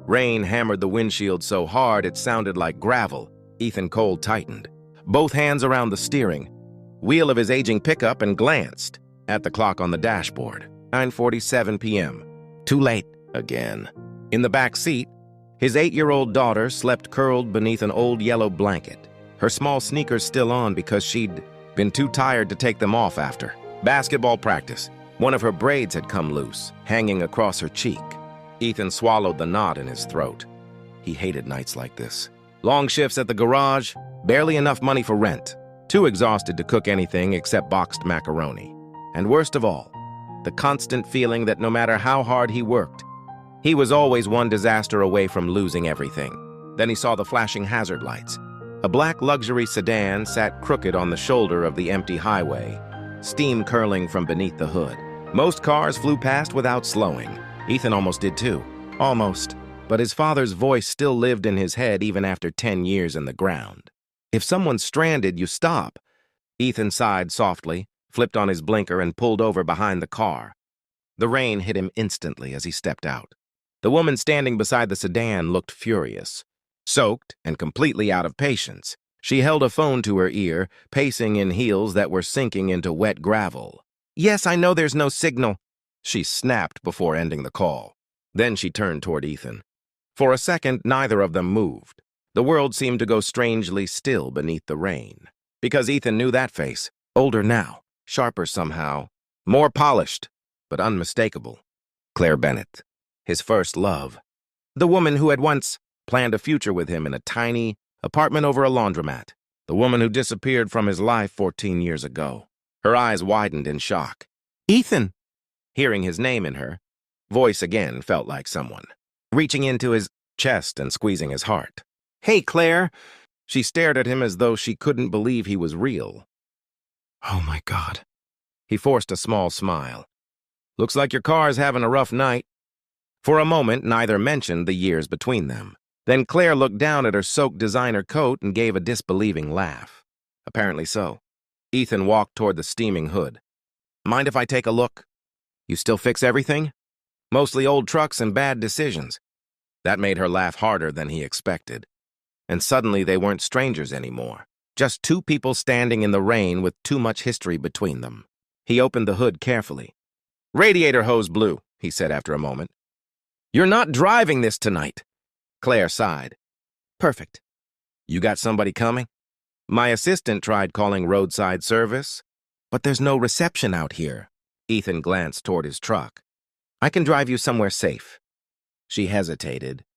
Rain hammered the windshield so hard it sounded like gravel. Ethan Cole tightened, both hands around the steering wheel of his aging pickup, and glanced at the clock on the dashboard. 9:47 p.m. Too late again. In the back seat, his 8-year-old daughter slept curled beneath an old yellow blanket, her small sneakers still on because she'd been too tired to take them off after basketball practice. One of her braids had come loose, hanging across her cheek. Ethan swallowed the knot in his throat. He hated nights like this. Long shifts at the garage, barely enough money for rent, too exhausted to cook anything except boxed macaroni. And worst of all, the constant feeling that no matter how hard he worked, he was always one disaster away from losing everything. Then he saw the flashing hazard lights. A black luxury sedan sat crooked on the shoulder of the empty highway, steam curling from beneath the hood. Most cars flew past without slowing. Ethan almost did too. Almost. But his father's voice still lived in his head even after 10 years in the ground. If someone's stranded, you stop. Ethan sighed softly, flipped on his blinker, and pulled over behind the car. The rain hit him instantly as he stepped out. The woman standing beside the sedan looked furious, soaked and completely out of patience. She held a phone to her ear, pacing in heels that were sinking into wet gravel. "Yes, I know there's no signal," she snapped before ending the call. Then she turned toward Ethan. For a second, neither of them moved. The world seemed to go strangely still beneath the rain. Because Ethan knew that face, older now, sharper somehow, more polished, but unmistakable. Claire Bennett, his first love. The woman who had once planned a future with him in a tiny apartment over a laundromat. The woman who disappeared from his life 14 years ago. Her eyes widened in shock. "Ethan!" Hearing his name in her voice again felt like someone reaching into his chest and squeezing his heart. "Hey, Claire!" She stared at him as though she couldn't believe he was real. "Oh my God." He forced a small smile. "Looks like your car's having a rough night." For a moment, neither mentioned the years between them. Then Claire looked down at her soaked designer coat and gave a disbelieving laugh. Apparently so. Ethan walked toward the steaming hood. "Mind if I take a look? You still fix everything?" "Mostly old trucks and bad decisions." That made her laugh harder than he expected. And suddenly they weren't strangers anymore. Just two people standing in the rain with too much history between them. He opened the hood carefully. "Radiator hose blew," he said after a moment. "You're not driving this tonight." Claire sighed. "Perfect. You got somebody coming?" "My assistant tried calling roadside service, but there's no reception out here." Ethan glanced toward his truck. "I can drive you somewhere safe." She hesitated,